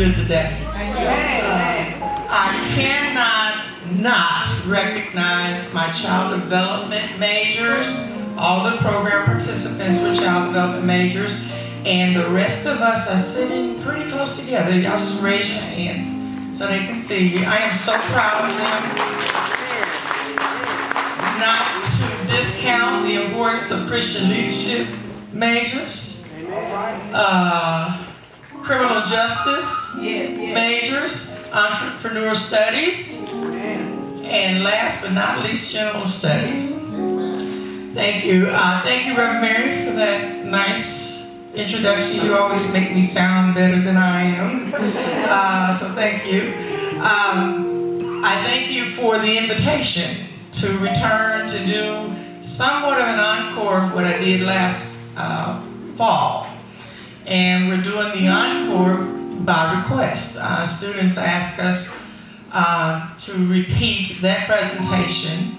good today. I cannot not recognize my child development majors. All the program participants were child development majors, and the rest of us are sitting pretty close together. Y'all just raise your hands so they can see you. I am so proud of them. Not to discount the importance of Christian leadership majors, criminal justice majors, entrepreneur studies, and last but not least, general studies. Thank you. Thank you, Reverend Mary, for that nice introduction. You always make me sound better than I am. So thank you. I thank you for the invitation to return to do somewhat of an encore of what I did last fall. And we're doing the encore by request. Students ask us to repeat that presentation,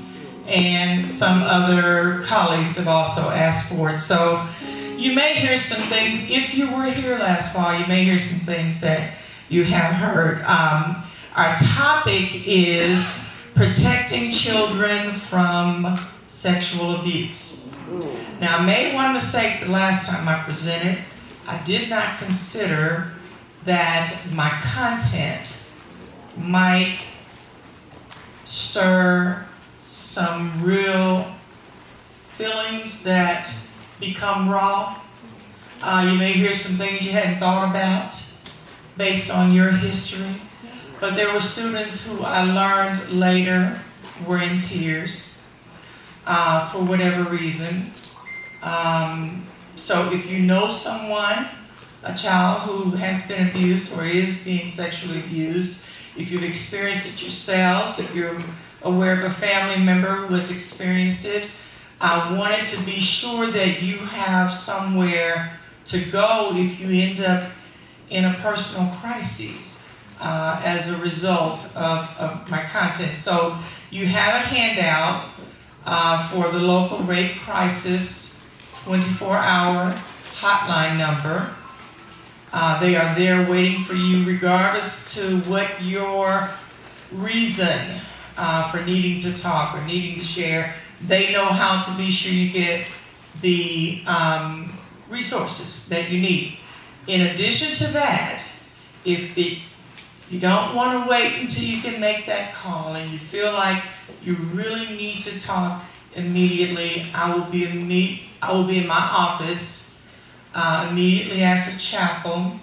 and some other colleagues have also asked for it. So you may hear some things, if you were here last fall, you may hear some things that you have heard. Our topic is protecting children from sexual abuse. Now, I made one mistake the last time I presented. I did not consider that my content might stir some real feelings that become raw. You may hear some things you hadn't thought about based on your history. But there were students who I learned later were in tears for whatever reason. So if you know someone, a child who has been abused or is being sexually abused, if you've experienced it yourselves, if you're aware of a family member who has experienced it, I wanted to be sure that you have somewhere to go if you end up in a personal crisis as a result of my content. So you have a handout for the local rape crisis 24-hour hotline number. They are there waiting for you regardless to what your reason for needing to talk or needing to share. They know how to be sure you get the resources that you need. In addition to that, if you don't want to wait until you can make that call and you feel like you really need to talk immediately, I will be in my office immediately after chapel.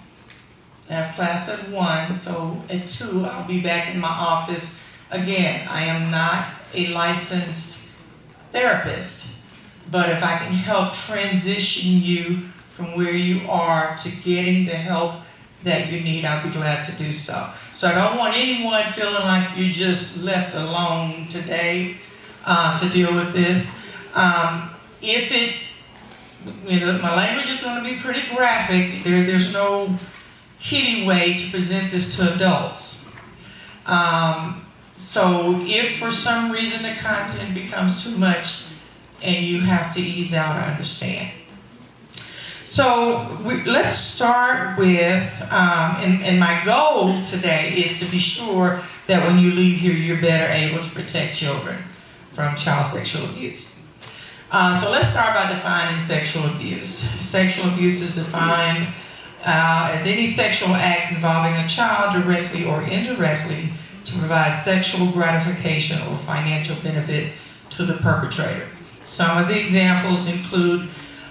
I have class at 1, so at 2 I'll be back in my office. Again, I am not a licensed therapist, but if I can help transition you from where you are to getting the help that you need, I'll be glad to do so. So I don't want anyone feeling like you just left alone today to deal with this. My language is going to be pretty graphic. There's no kiddie way to present this to adults. So if for some reason the content becomes too much and you have to ease out, I understand. So let's start with, and my goal today is to be sure that when you leave here, you're better able to protect children from child sexual abuse. So let's start by defining sexual abuse. Sexual abuse is defined as any sexual act involving a child directly or indirectly to provide sexual gratification or financial benefit to the perpetrator. Some of the examples include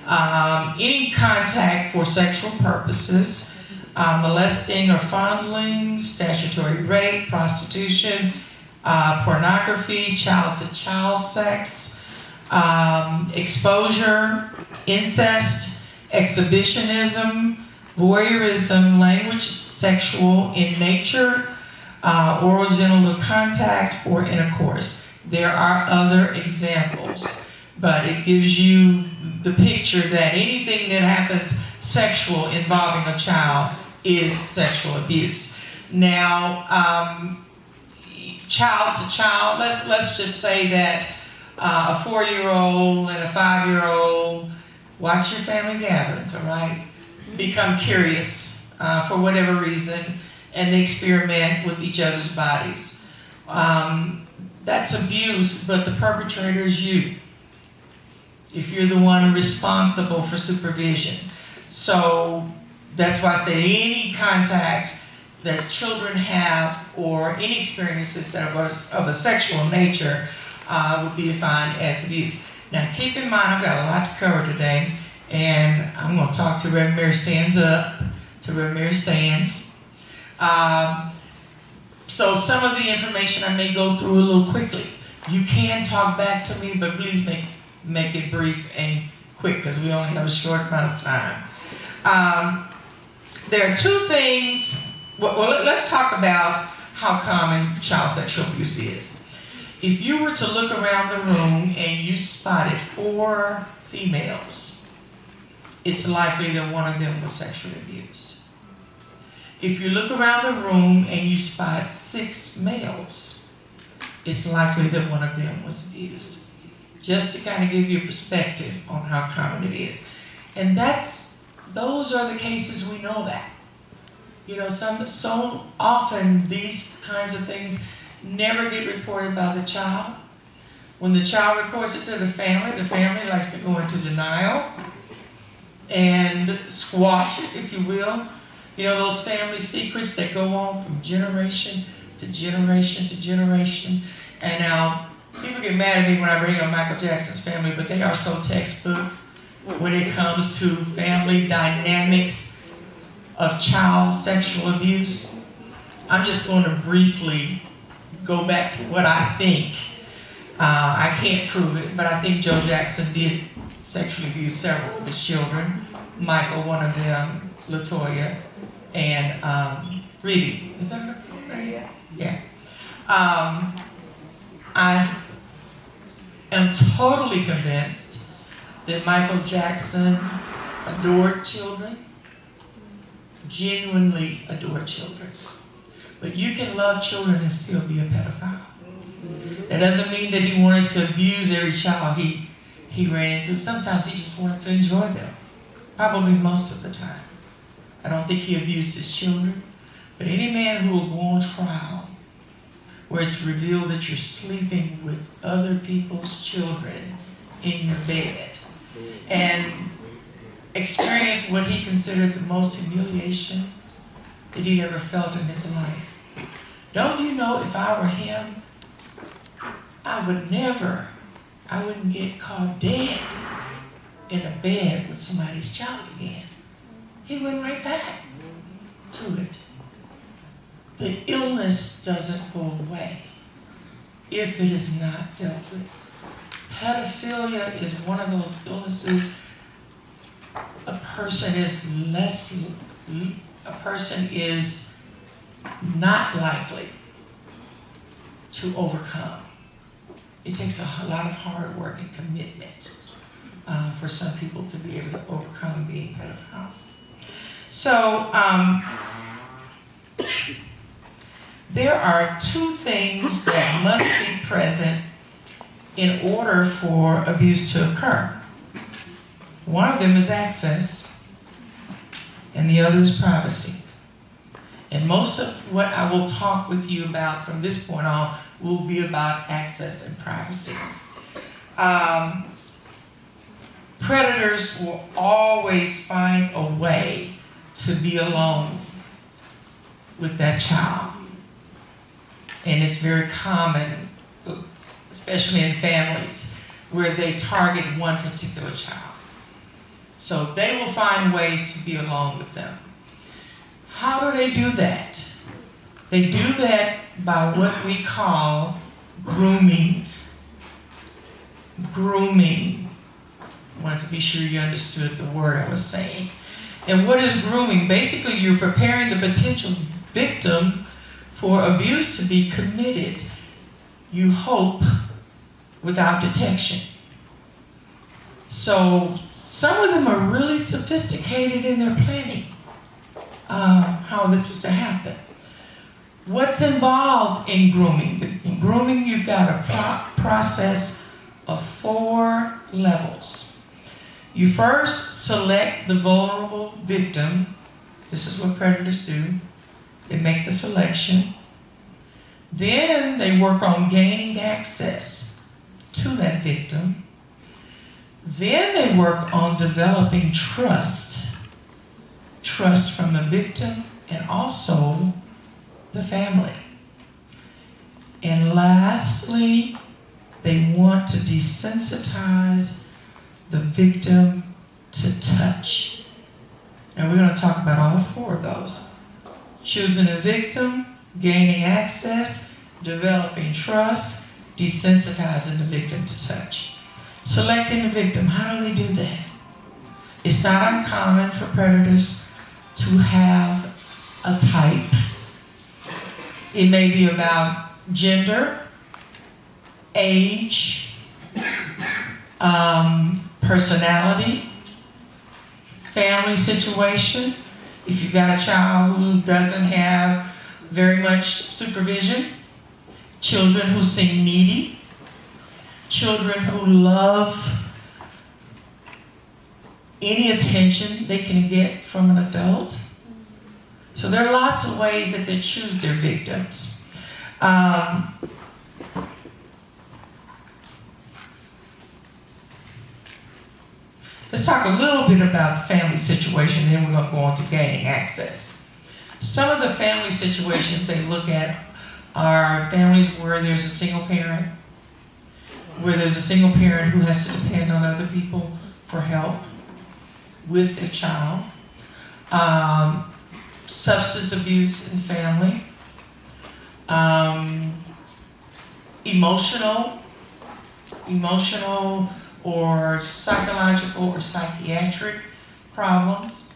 any contact for sexual purposes, molesting or fondling, statutory rape, prostitution, pornography, child-to-child sex, exposure, incest, exhibitionism, voyeurism, language sexual in nature, oral genital contact, or intercourse. There are other examples, but it gives you the picture that anything that happens sexual involving a child is sexual abuse. Now, child to child, let's just say that a 4-year-old and a 5-year-old watch your family gatherings, all right? Become curious for whatever reason, and they experiment with each other's bodies. That's abuse, but the perpetrator is you, if you're the one responsible for supervision. So that's why I say any contact that children have or any experiences that are of a sexual nature would be defined as abuse. Now keep in mind, I've got a lot to cover today, and I'm going to talk to Reverend Mary Stands up, to Reverend Mary Stands. So some of the information I may go through a little quickly. You can talk back to me, but please make it brief and quick, because we only have a short amount of time. There are two things. Well, let's talk about how common child sexual abuse is. If you were to look around the room and you spotted 4 females, it's likely that one of them was sexually abused. If you look around the room and you spot 6 males, it's likely that one of them was abused. Just to kind of give you a perspective on how common it is. And those are the cases we know that. You know, so often these kinds of things never get reported by the child. When the child reports it to the family likes to go into denial and squash it, if you will. You know, those family secrets that go on from generation to generation to generation. And now, people get mad at me when I bring up Michael Jackson's family, but they are so textbook when it comes to family dynamics of child sexual abuse. I'm just going to briefly go back to what I think. I can't prove it, but I think Joe Jackson did sexually abuse several of his children. Michael, one of them, LaToya, and Reedy. Is that right? Yeah. I am totally convinced that Michael Jackson adored children, genuinely adored children. But you can love children and still be a pedophile. That doesn't mean that he wanted to abuse every child he ran into. Sometimes he just wanted to enjoy them, probably most of the time. I don't think he abused his children, but any man who will go on trial where it's revealed that you're sleeping with other people's children in your bed and experience what he considered the most humiliation that he'd ever felt in his life. Don't you know, if I were him, I wouldn't get caught dead in a bed with somebody's child again. He went right back to it. The illness doesn't go away if it is not dealt with. Pedophilia is one of those illnesses a person is not likely to overcome. It takes a lot of hard work and commitment for some people to be able to overcome being pedophiles. So there are 2 things that must be present in order for abuse to occur. One of them is access, and the other is privacy. And most of what I will talk with you about from this point on will be about access and privacy. Predators will always find a way to be alone with that child. And it's very common, especially in families, where they target one particular child. So they will find ways to be alone with them. How do they do that? They do that by what we call grooming. Grooming. I wanted to be sure you understood the word I was saying. And what is grooming? Basically, you're preparing the potential victim for abuse to be committed, you hope, without detection. So some of them are really sophisticated in their planning, how this is to happen. What's involved in grooming? In grooming, you've got a process of 4 levels. You first select the vulnerable victim. This is what predators do. They make the selection. Then they work on gaining access to that victim. Then they work on developing trust. Trust from the victim and also the family. And lastly, they want to desensitize the victim to touch. And we're going to talk about all 4 of those. Choosing a victim, gaining access, developing trust, desensitizing the victim to touch. Selecting the victim, how do they do that? It's not uncommon for predators to have a type. It may be about gender, age, personality, family situation. If you've got a child who doesn't have very much supervision, children who seem needy, children who love any attention they can get from an adult. So there are lots of ways that they choose their victims. Let's talk a little bit about the family situation, then we're going to go on to gaining access. Some of the family situations they look at are families where there's a single parent, where there's a single parent who has to depend on other people for help with their child. Substance abuse in family. Emotional or psychological or psychiatric problems.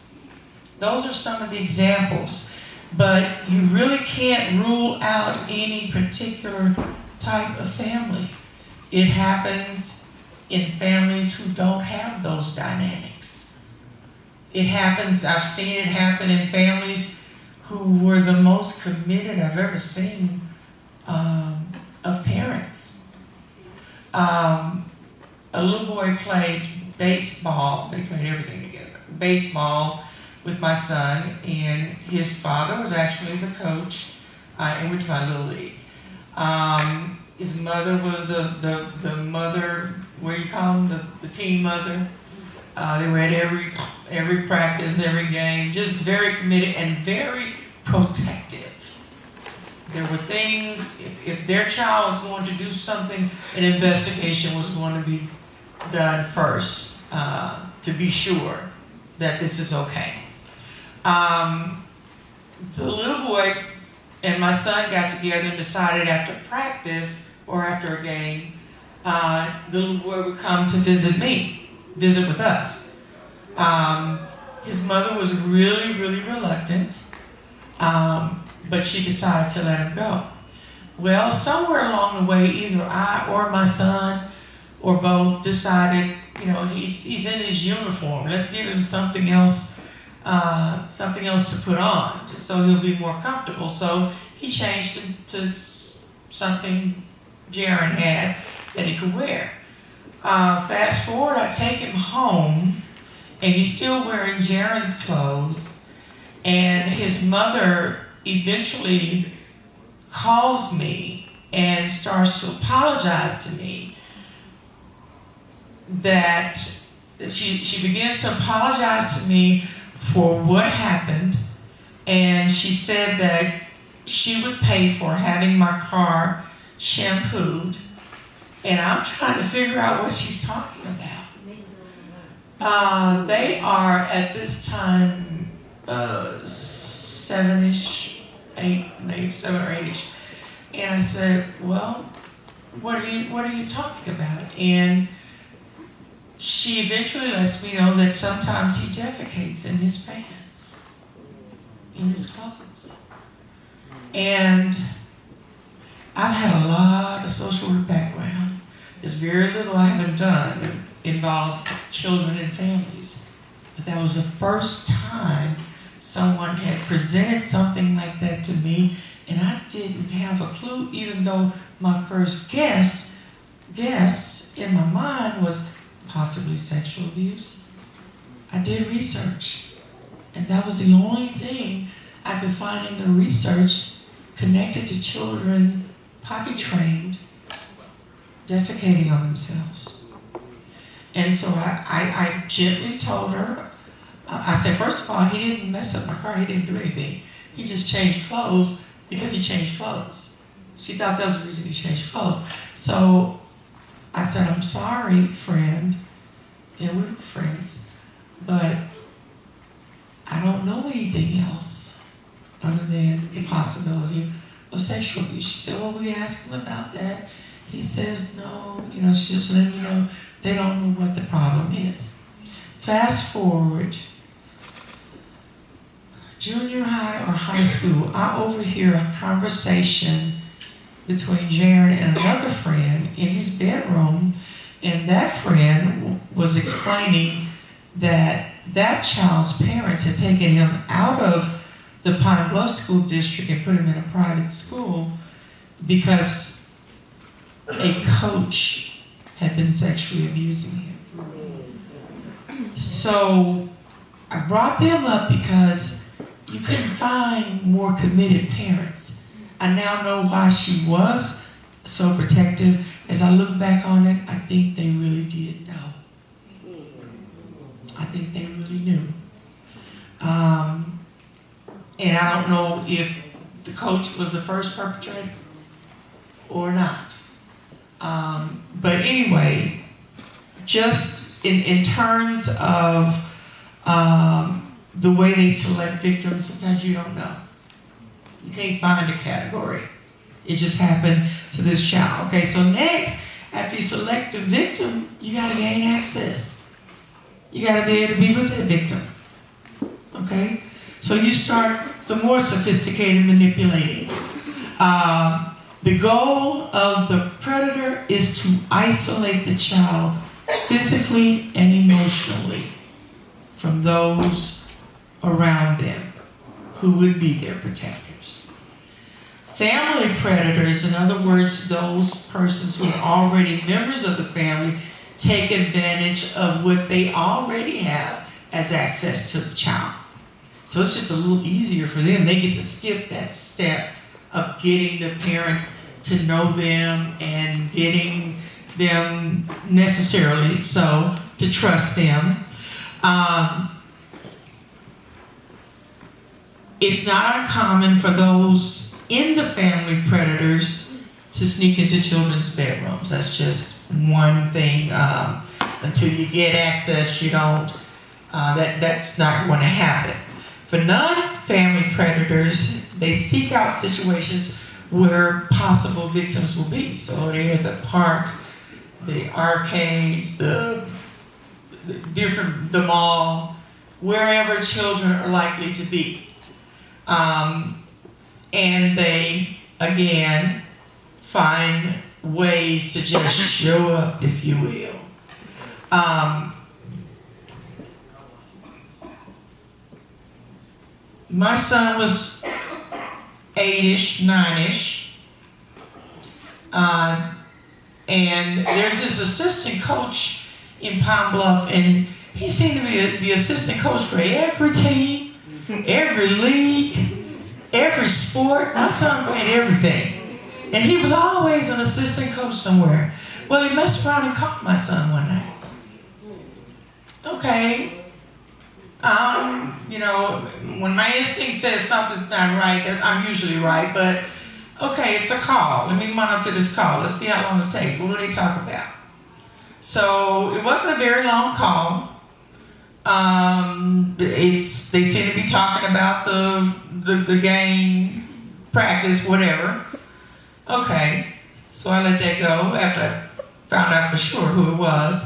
Those are some of the examples, but you really can't rule out any particular type of family. It happens in families who don't have those dynamics. It happens, I've seen it happen in families who were the most committed I've ever seen of parents. A little boy played baseball. They played everything together. Baseball with my son, and his father was actually the coach, and went to my little league. His mother was the mother, what do you call them, the team mother. They were at every practice, every game, just very committed and very protective. There were things, if their child was going to do something, an investigation was going to be done first to be sure that this is okay. The little boy and my son got together and decided after practice or after a game, the little boy would come to visit with us. His mother was really, really reluctant, but she decided to let him go. Well, somewhere along the way, either I or my son or both decided, he's in his uniform. Let's give him something else to put on, just so he'll be more comfortable. So he changed to something Jaron had that he could wear. Fast forward, I take him home, and he's still wearing Jaron's clothes, and his mother eventually calls me and starts to apologize to me. That she begins to apologize to me for what happened, and she said that she would pay for having my car shampooed, and I'm trying to figure out what she's talking about. They are at this time 7-ish, 8, maybe 7 or 8-ish, and I said, "Well, what are you talking about?" And she eventually lets me know that sometimes he defecates in his pants, in his clothes. And I've had a lot of social work background. There's very little I haven't done that involves children and families. But that was the first time someone had presented something like that to me, and I didn't have a clue, even though my first guess in my mind was possibly sexual abuse. I did research, and that was the only thing I could find in the research connected to children potty trained defecating on themselves. And so I gently told her, I said, first of all, he didn't mess up my car, he didn't do anything. He just changed clothes because he changed clothes. She thought that was the reason he changed clothes. So I said, I'm sorry, friend, and we were friends, but I don't know anything else other than the possibility of sexual abuse. She said, well, we asked him about that. He says, no, she just let me know they don't know what the problem is. Fast forward, junior high or high school, I overhear a conversation between Jaron and another friend in his bedroom, and that friend was explaining that that child's parents had taken him out of the Pine Bluff School District and put him in a private school because a coach had been sexually abusing him. So I brought them up because you couldn't find more committed parents. I now know why she was so protective. As I look back on it, I think they really did know. I think they really knew. And I don't know if the coach was the first perpetrator or not. But anyway, just in terms of the way they select victims, sometimes you don't know. You can't find a category. It just happened to this child. Okay, so next, after you select a victim, you gotta gain access. You gotta be able to be with that victim. Okay? So you start some more sophisticated manipulating. The goal of the predator is to isolate the child physically and emotionally from those around them who would be their protectors. Family predators, in other words, those persons who are already members of the family, take advantage of what they already have as access to the child. So it's just a little easier for them. They get to skip that step of getting the parents to know them and getting them necessarily so to trust them. It's not uncommon for those in the family predators to sneak into children's bedrooms. That's just one thing. Until you get access, you don't. That's not going to happen. For non-family predators, they seek out situations where possible victims will be. So they're at the parks, the arcades, the mall, wherever children are likely to be. And they, again, find ways to just show up, if you will. My son was 8-ish, 9-ish. And there's this assistant coach in Pine Bluff, and he seemed to be the assistant coach for every team, every league, every sport. My son played everything. And he was always an assistant coach somewhere. Well, he messed around and caught my son one night. Okay. When my instinct says something's not right, I'm usually right, but okay, it's a call. Let me monitor this call. Let's see how long it takes. What do they talk about? So it wasn't a very long call. They seem to be talking about the game, practice, whatever. Okay, so I let that go after I found out for sure who it was.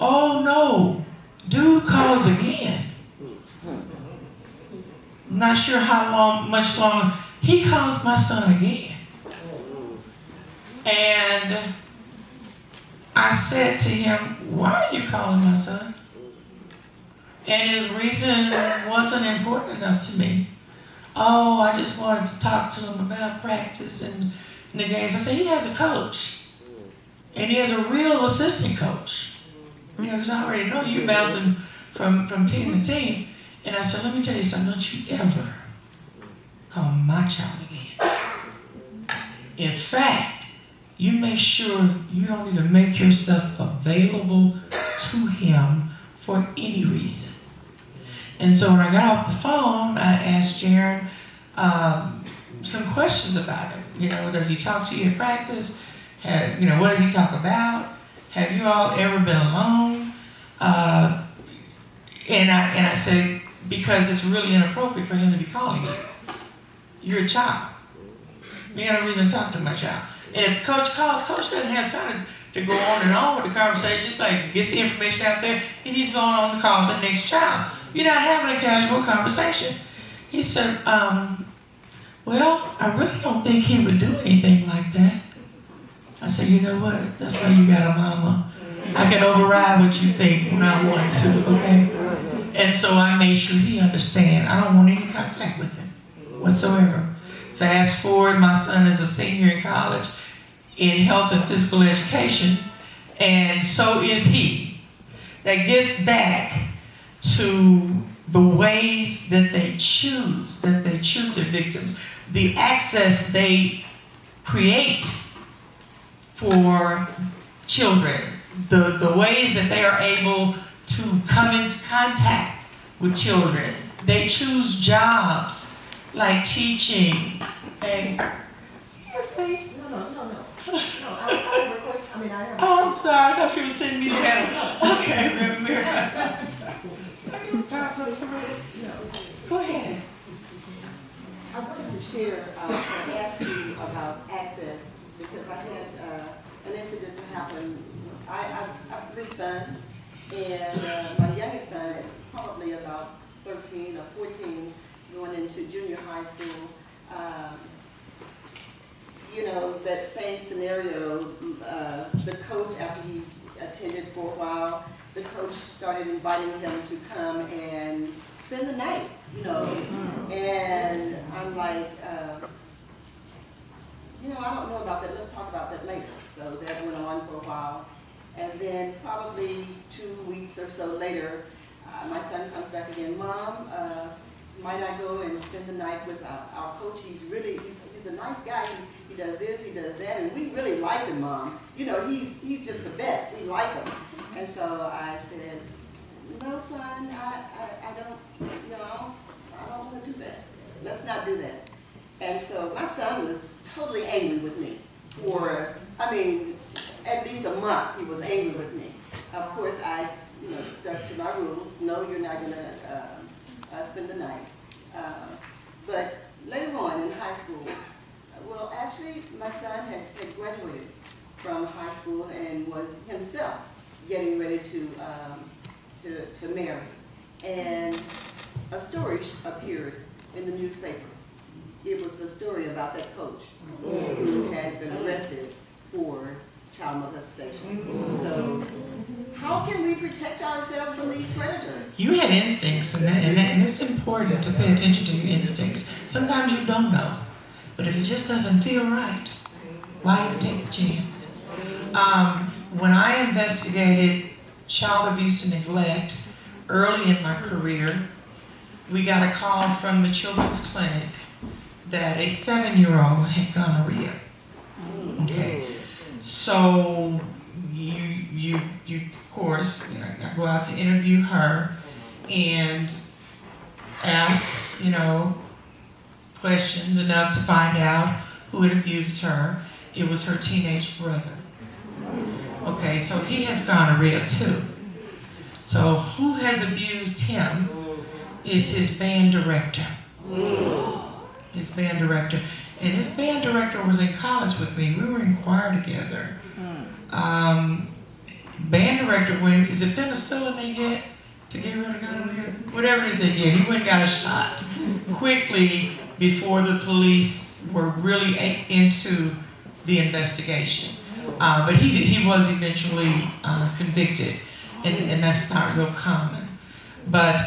Oh no, dude calls again. I'm not sure much longer. He calls my son again. And I said to him, why are you calling my son? And his reason wasn't important enough to me. Oh, I just wanted to talk to him about practice and the games. I said, he has a coach. And he has a real assistant coach. Because I already know you're bouncing from team to team. And I said, let me tell you something, don't you ever call my child again. In fact, you make sure you don't even make yourself available to him for any reason. And so when I got off the phone, I asked Jaron some questions about him. You know, does he talk to you in practice? What does he talk about? Have you all ever been alone? And I said, because it's really inappropriate for him to be calling you. You're a child. You got no reason to talk to my child. And if the coach calls, coach doesn't have time to go on and on with the conversation. It's like, get the information out there, and he's going on to call the next child. You're not having a casual conversation. He said, well, I really don't think he would do anything like that. I said, you know what? That's why you got a mama. I can override what you think when I want to, okay? And so I made sure he understand. I don't want any contact with him whatsoever. Fast forward, my son is a senior in college in health and physical education, and so is he. That gets back to the ways that they choose their victims, the access they create for children, the ways that they are able to come into contact with children. They choose jobs like teaching. And seriously? No. I request, I mean, I have. Oh, I'm sorry. I thought you were sending me that. Okay, remember. Go ahead. I wanted to share and ask you about access because I had an incident to happen. I have 3 sons, and my youngest son, probably about 13 or 14, going into junior high school. That same scenario, the coach, after he attended for a while, the coach started inviting him to come and spend the night, and I'm like, I don't know about that, let's talk about that later. So that went on for a while, and then probably 2 weeks or so later, my son comes back again, Mom, might I go and spend the night with our coach? He's a nice guy. He does this, he does that, and we really like him, Mom. He's just the best. We like him. And so I said, no, son, I don't want to do that. Let's not do that. And so my son was totally angry with me for, at least a month he was angry with me. Of course, I stuck to my rules. No, you're not going to spend the night. But later on in high school, well, actually, my son had graduated from high school and was himself getting ready to marry. And a story appeared in the newspaper. It was a story about that coach who had been arrested for child molestation. So how can we protect ourselves from these predators? You had instincts, and it's important to pay attention to your instincts. Sometimes you don't know, but if it just doesn't feel right, why even take the chance? When I investigated child abuse and neglect early in my career, we got a call from the children's clinic that a 7-year-old had gonorrhea. Okay, so you of course, I go out to interview her and ask, questions enough to find out who had abused her. It was her teenage brother. Okay, so he has gonorrhea too. So who has abused him is his band director. His band director. And his band director was in college with me. We were in choir together. Band director, is it penicillin they get to get rid of gonorrhea? Whatever it is they get, he went and got a shot quickly before the police were really into the investigation. But he was eventually convicted, and that's not real common. But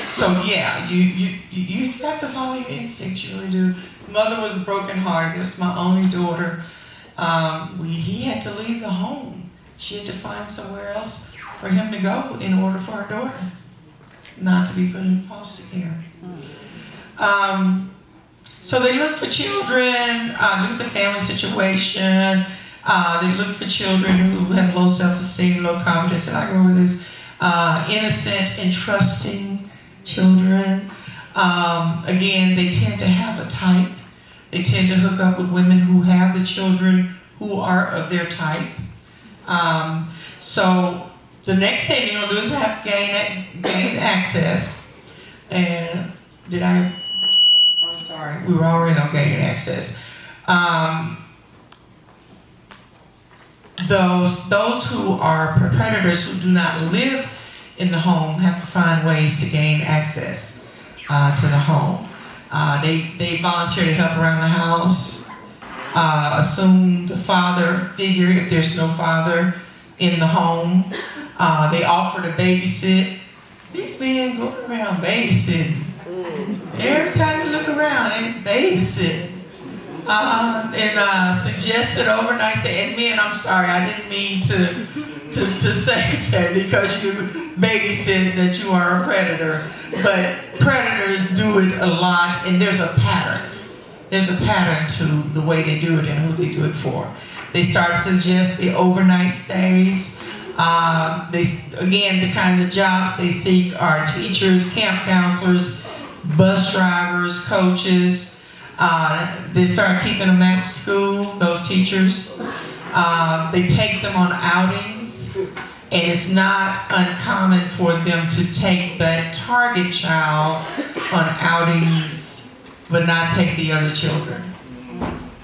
so yeah, you have to follow your instincts. You really do. Mother was brokenhearted. It's my only daughter. He had to leave the home. She had to find somewhere else for him to go in order for her daughter not to be put in foster care. So they look for children, look at the family situation. They look for children who have low self-esteem, low confidence, and I go over this, innocent and trusting children. Again, they tend to have a type. They tend to hook up with women who have the children who are of their type. So the next thing they're going to do is have to gain access. And I'm sorry, we were already on gaining access. Those who are predators who do not live in the home have to find ways to gain access to the home. They volunteer to help around the house, assume the father figure if there's no father in the home. They offer to babysit. These men going around babysitting. Every time you look around, they babysitting. And suggested overnight stay. And men, I'm sorry, I didn't mean to say that because you babysit that you are a predator. But predators do it a lot, and there's a pattern. There's a pattern to the way they do it and who they do it for. They start to suggest the overnight stays. Again, the kinds of jobs they seek are teachers, camp counselors, bus drivers, coaches. They start keeping them after school, those teachers. They take them on outings, and it's not uncommon for them to take that target child on outings, but not take the other children.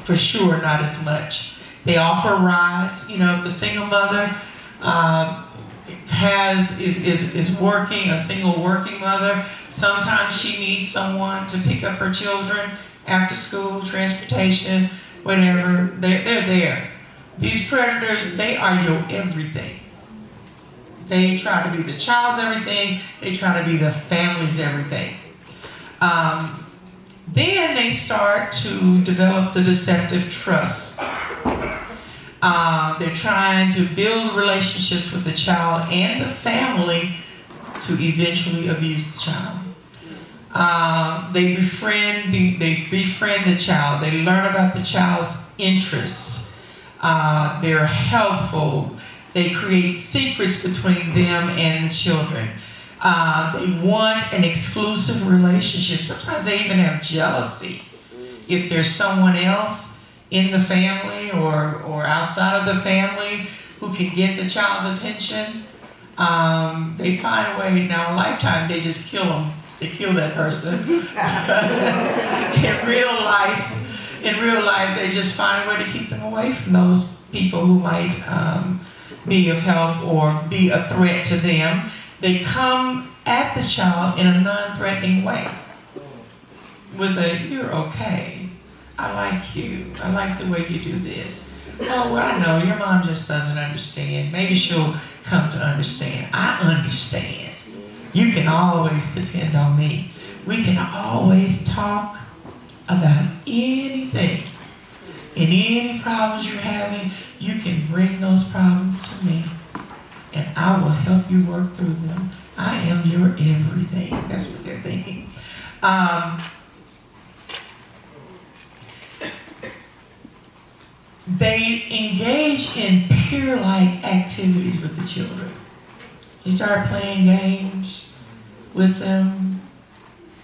For sure, not as much. They offer rides. You know, if a single mother is working, a single working mother, sometimes she needs someone to pick up her children after school, transportation, whatever. They're there. These predators, they are your everything. They try to be the child's everything. They try to be the family's everything. Then they start to develop the deceptive trust. They're trying to build relationships with the child and the family to eventually abuse the child. They befriend the child. They learn about the child's interests. They're helpful. They create secrets between them and the children. They want an exclusive relationship. Sometimes they even have jealousy. If there's someone else in the family or outside of the family who can get the child's attention, they find a way. Now, in a lifetime, they just kill them. They kill that person. In real life, they just find a way to keep them away from those people who might be of help or be a threat to them. They come at the child in a non-threatening way with a, "You're okay. I like you. I like the way you do this. Oh, well, I know your mom just doesn't understand. Maybe she'll come to understand. I understand. You can always depend on me. We can always talk about anything. And any problems you're having, you can bring those problems to me, and I will help you work through them. I am your everything." That's what they're thinking. They engage in peer-like activities with the children. You start playing games with them,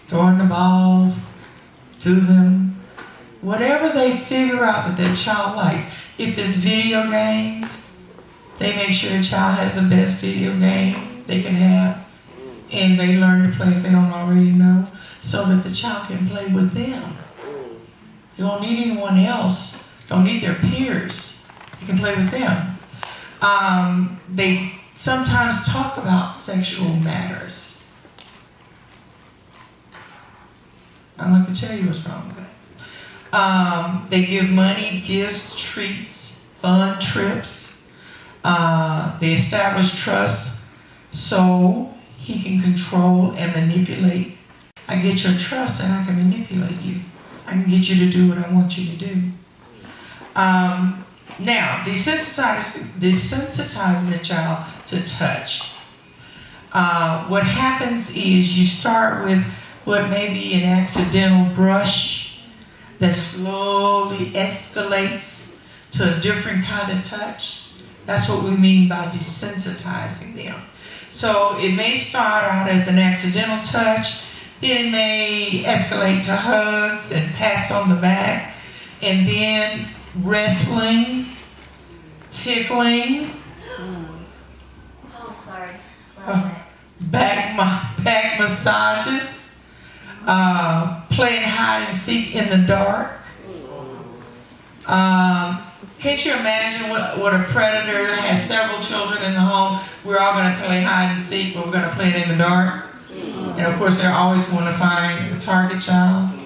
throwing the ball to them. Whatever they figure out that their child likes. If it's video games, they make sure the child has the best video game they can have, and they learn to play if they don't already know, so that the child can play with them. You don't need anyone else. Don't need their peers. You can play with them. They sometimes talk about sexual matters. I'd like to tell you what's wrong with it. They give money, gifts, treats, fun trips. They establish trust so he can control and manipulate. I get your trust and I can manipulate you. I can get you to do what I want you to do. Now, desensitizing the child to touch. What happens is you start with what may be an accidental brush that slowly escalates to a different kind of touch. That's what we mean by desensitizing them. So it may start out as an accidental touch, then it may escalate to hugs and pats on the back, and then wrestling, tickling, Oh, sorry. back massages, playing hide and seek in the dark. Can't you imagine what a predator has several children in the home? We're all going to play hide and seek, but we're going to play it in the dark. And of course, they're always going to find the target child.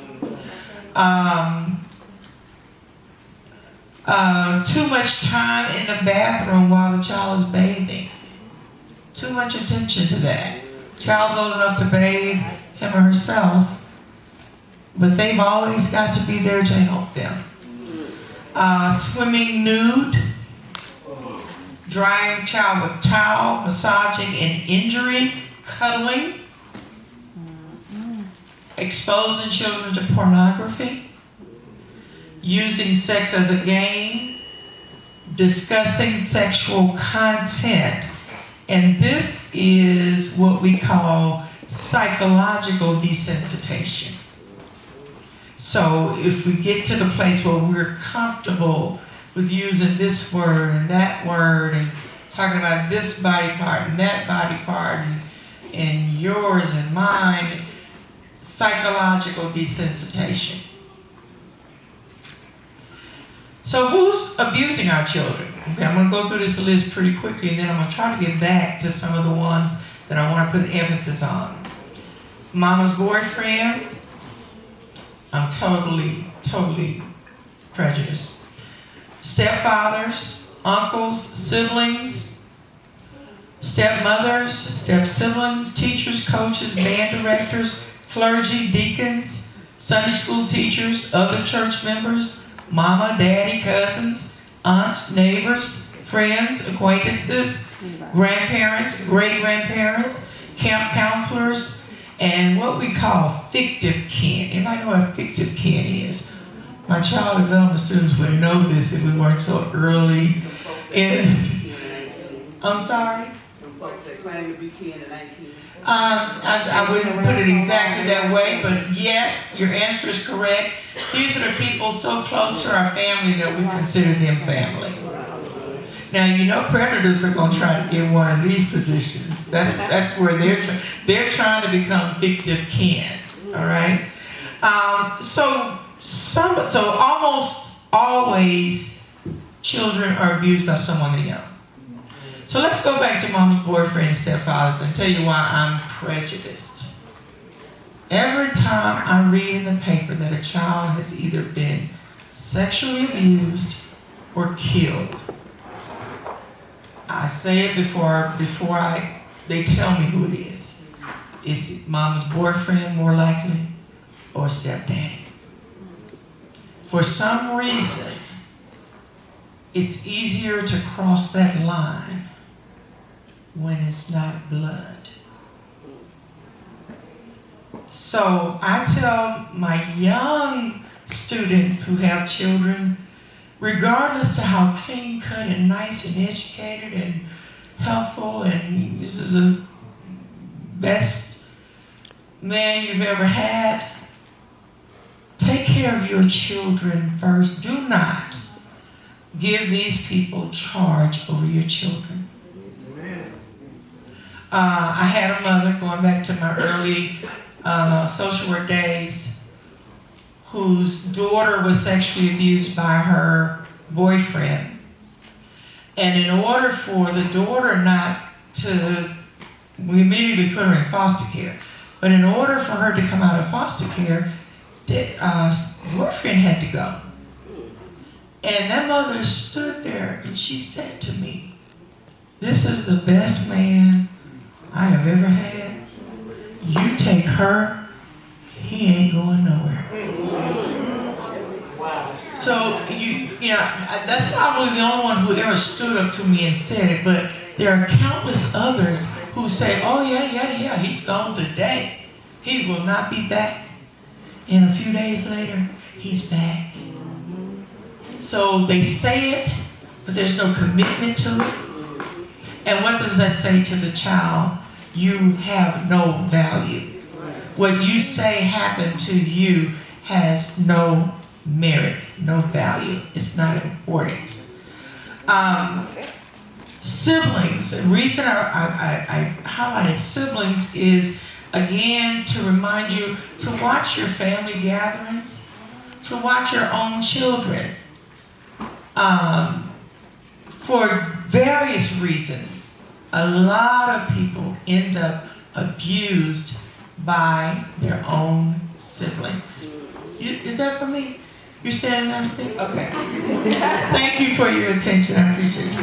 Too much time in the bathroom while the child is bathing. Too much attention to that. Child's old enough to bathe him or herself, but they've always got to be there to help them. Swimming nude, drying child with towel, massaging and injury, cuddling, exposing children to pornography, using sex as a game, discussing sexual content. And this is what we call psychological desensitization. So if we get to the place where we're comfortable with using this word and talking about this body part and that body part and yours and mine, psychological desensitization. So who's abusing our children? Okay, I'm going to go through this list pretty quickly, and then I'm going to try to get back to some of the ones that I want to put emphasis on. Mama's boyfriend. I'm totally prejudiced. Stepfathers, uncles, siblings, stepmothers, step-siblings, teachers, coaches, band directors, clergy, deacons, Sunday school teachers, other church members, mama, daddy, cousins, aunts, neighbors, friends, acquaintances, grandparents, great-grandparents, camp counselors, and what we call fictive kin. Anybody know what fictive kin is? My child development students would know this if we weren't so early in. I'm sorry? I wouldn't put it exactly that way, but yes, your answer is correct. These are the people so close to our family that we consider them family. Now, you know predators are going to try to get one of these positions. That's where they're trying to become fictive kin, all right? So almost always children are abused by someone they know. So let's go back to mama's boyfriend and stepfathers and tell you why I'm prejudiced. Every time I read in the paper that a child has either been sexually abused or killed, I say it before they tell me who it is. Is it mama's boyfriend more likely or stepdaddy? For some reason, it's easier to cross that line when it's not blood. So I tell my young students who have children, regardless of how clean cut and nice and educated and helpful and this is the best man you've ever had, take care of your children first. Do not give these people charge over your children. I had a mother, going back to my early social work days, whose daughter was sexually abused by her boyfriend. And in order for the daughter not to, we immediately put her in foster care. But in order for her to come out of foster care, the boyfriend had to go. And that mother stood there and she said to me, "This is the best man I have ever had. You take her, he ain't going nowhere." So, you know, that's probably the only one who ever stood up to me and said it, but there are countless others who say, "Oh, yeah, he's gone today." He will not be back. And a few days later, he's back. So they say it, but there's no commitment to it. And what does that say to the child? You have no value. What you say happened to you has no merit, no value. It's not important. Siblings, the reason I highlighted siblings is, again, to remind you to watch your family gatherings, to watch your own children. For various reasons, a lot of people end up abused by their own siblings. Is that for me? You're standing up for me? Okay. Thank you for your attention. I appreciate you.